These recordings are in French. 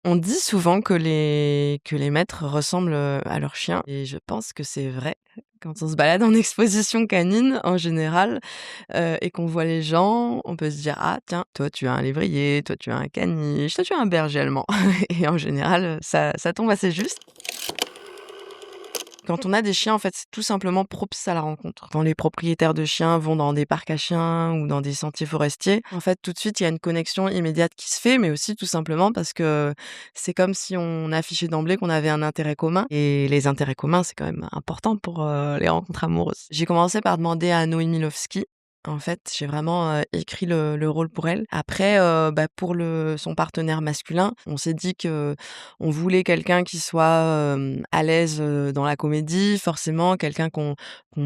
On dit souvent que les maîtres ressemblent, à leurs chiens et je pense que c'est vrai. Quand on se balade en exposition canine, en général, et qu'on voit les gens, on peut se dire: «Ah tiens, toi tu as un lévrier, toi tu as un caniche, toi tu as un berger allemand» et en général, ça tombe assez juste. Quand on a des chiens, en fait, c'est tout simplement propice à la rencontre. Quand les propriétaires de chiens vont dans des parcs à chiens ou dans des sentiers forestiers, en fait, tout de suite, il y a une connexion immédiate qui se fait, mais aussi tout simplement parce que c'est comme si on affichait d'emblée qu'on avait un intérêt commun et les intérêts communs, c'est quand même important pour, les rencontres amoureuses. J'ai commencé par demander à Noémie Lovski. En fait, j'ai vraiment, écrit le rôle pour elle. Après, pour son partenaire masculin, on s'est dit que on voulait quelqu'un qui soit, à l'aise, dans la comédie, forcément quelqu'un qu'on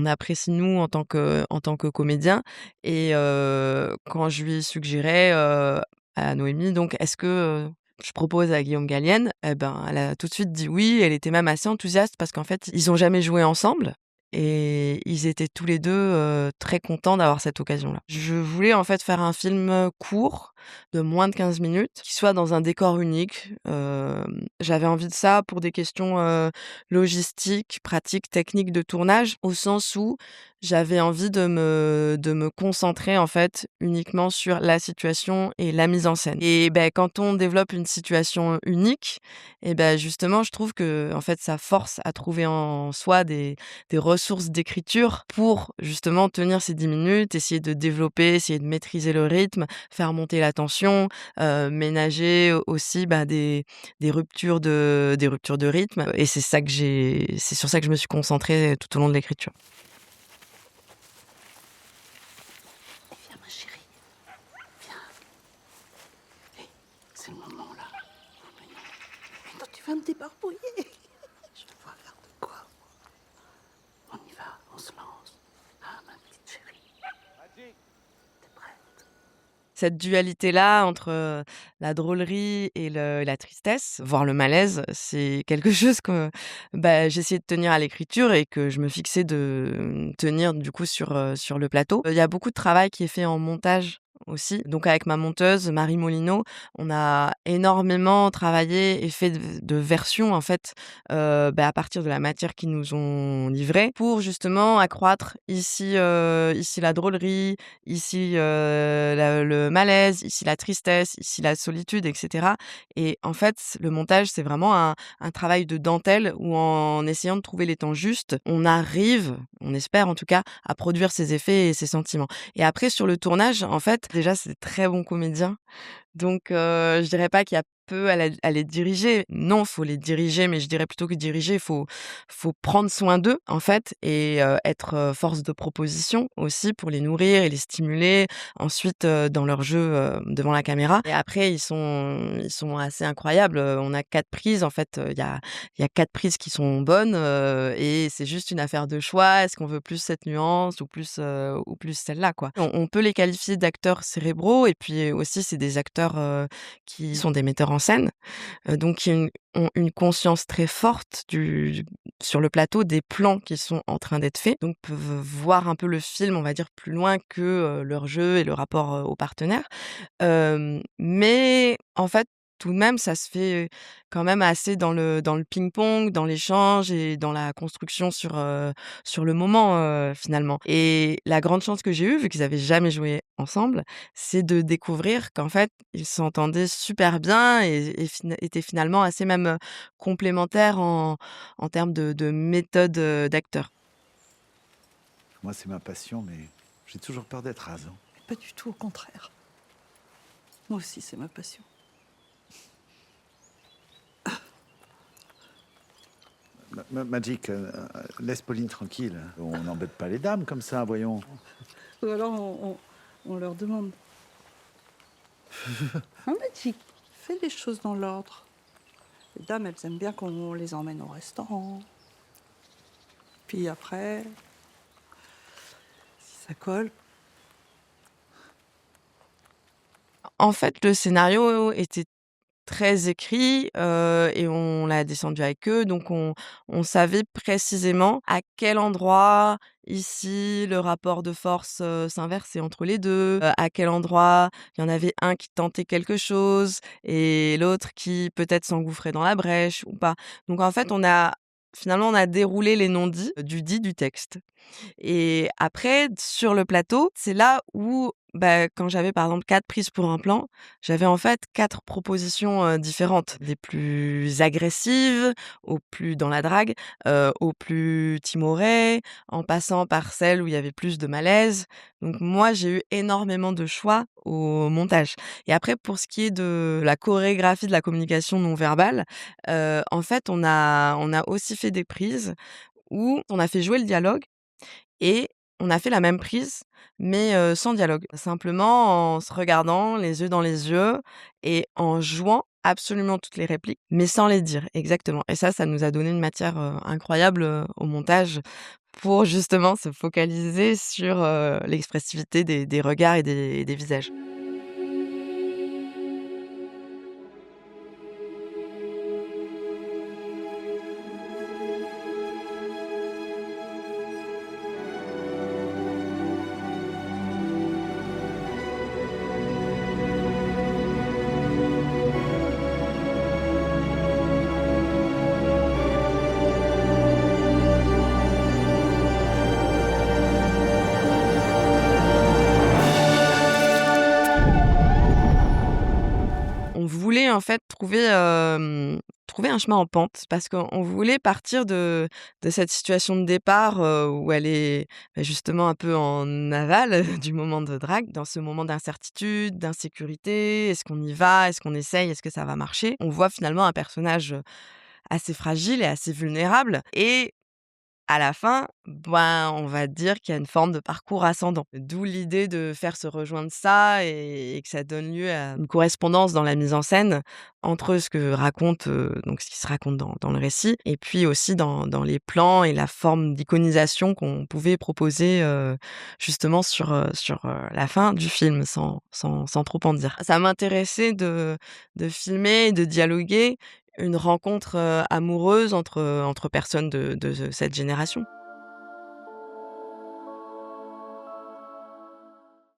apprécie nous en tant que comédien et quand je lui ai suggéré, à Noémie donc: «Est-ce que, je propose à Guillaume Gallienne?» et ben, elle a tout de suite dit oui, elle était même assez enthousiaste parce qu'en fait, ils ont jamais joué ensemble et ils étaient tous les 2 très contents d'avoir cette occasion-là. Je voulais en fait faire un film, court de moins de 15 minutes, qui soit dans un décor unique. J'avais envie de ça pour des questions, logistiques, pratiques, techniques de tournage, au sens où j'avais envie de me concentrer, en fait, uniquement sur la situation et la mise en scène et quand on développe une situation unique et justement, je trouve que en fait, ça force à trouver en soi des ressources d'écriture pour justement tenir ces 10 minutes, essayer de développer, essayer de maîtriser le rythme, faire monter la tension, ménager aussi, des ruptures de rythme et c'est sur ça que je me suis concentrée tout au long de l'écriture. Viens, ma chérie, viens. Hé, c'est le moment là. Mais non, mais non, tu vas me débarbouiller. Je vais voir faire de quoi. On y va, on se lance. Ah, ma petite chérie. T'es prête? Cette dualité-là entre, la drôlerie et la tristesse, voire le malaise, c'est quelque chose que, j'essayais de tenir à l'écriture et que je me fixais de, tenir du coup sur le plateau. Il y a beaucoup de travail qui est fait en montage aussi. Donc avec ma monteuse Marie Molino, on a énormément travaillé et fait de versions en fait, à partir de la matière qu'ils nous ont livrée pour justement accroître ici la drôlerie, ici, le malaise, ici la tristesse, ici la solitude et cetera et en fait, le montage, c'est vraiment un travail de dentelle où en essayant de trouver les temps justes, on arrive, on espère en tout cas, à produire ces effets et ces sentiments et après sur le tournage, en fait, déjà, c'est des très bons comédiens donc je dirais pas qu'il y a peu à les diriger. Non, faut les diriger, mais je dirais plutôt que diriger, faut prendre soin d'eux, en fait et être, force de proposition aussi pour les nourrir et les stimuler. Ensuite, dans leur jeu, devant la caméra et après ils sont assez incroyables, on a 4 prises en fait, il y a 4 prises qui sont bonnes, et c'est juste une affaire de choix. Est-ce qu'on veut plus cette nuance ou plus celle-là, quoi? On peut les qualifier d'acteurs cérébraux et puis aussi c'est des acteurs, qui sont des metteurs en scène, donc qui ont une conscience très forte sur le plateau des plans qui sont en train d'être faits, donc peuvent voir un peu le film, on va dire, plus loin que, leur jeu et le rapport, aux partenaires. Mais en fait, tout de même, ça se fait quand même assez dans le ping-pong, dans l'échange et dans la construction sur le moment, finalement et la grande chance que j'ai eue, vu qu'ils avaient jamais joué ensemble, c'est de découvrir qu'en fait, ils s'entendaient super bien et étaient finalement assez même, complémentaires en termes de méthode, d'acteur. Moi, c'est ma passion, mais j'ai toujours peur d'être rasant. Pas du tout, au contraire. Moi aussi, c'est ma passion. Magic, laisse Pauline tranquille. On n'embête pas les dames comme ça, voyons. Ou alors, on leur demande. Hein, Magic, fais les choses dans l'ordre. Les dames, elles aiment bien qu'on les emmène au restaurant. Puis après, si ça colle, En fait, le scénario était très écrit, et on l'a descendu avec eux, donc on savait précisément à quel endroit, ici, le rapport de force, s'inversait entre les 2, à quel endroit il y en avait un qui tentait quelque chose et l'autre qui peut-être s'engouffrait dans la brèche ou pas. Donc en fait, on a déroulé les non-dits du dit du texte. Et après, sur le plateau, c'est là où, bah, quand j'avais par exemple 4 prises pour un plan, j'avais en fait 4 propositions, différentes, des plus agressives aux plus dans la drague, aux plus timorées, en passant par celles où il y avait plus de malaise. Donc moi, j'ai eu énormément de choix au montage. Et après pour ce qui est de la chorégraphie de la communication non verbale, en fait, on a aussi fait des prises où on a fait jouer le dialogue et on a fait la même prise, mais sans dialogue. Simplement en se regardant les yeux dans les yeux et en jouant absolument toutes les répliques, mais sans les dire, exactement. Et ça nous a donné une matière, incroyable, au montage pour justement se focaliser sur, l'expressivité des regards et des visages. On voulait en fait trouver un chemin en pente parce qu'on voulait partir de cette situation de départ, où elle est, bah, justement un peu en aval du moment de drague, dans ce moment d'incertitude, d'insécurité. Est-ce qu'on y va? Est-ce qu'on essaye? Est-ce que ça va marcher? On voit finalement un personnage, assez fragile et assez vulnérable et à la fin, ben, on va dire qu'il y a une forme de parcours ascendant. D'où l'idée de faire se rejoindre ça et que ça donne lieu à une correspondance dans la mise en scène entre ce que raconte, donc ce qui se raconte dans le récit et puis aussi dans les plans et la forme d'iconisation qu'on pouvait proposer, justement sur la fin du film sans trop en dire. Ça m'intéressait de filmer et de dialoguer une rencontre, amoureuse entre personnes de cette génération.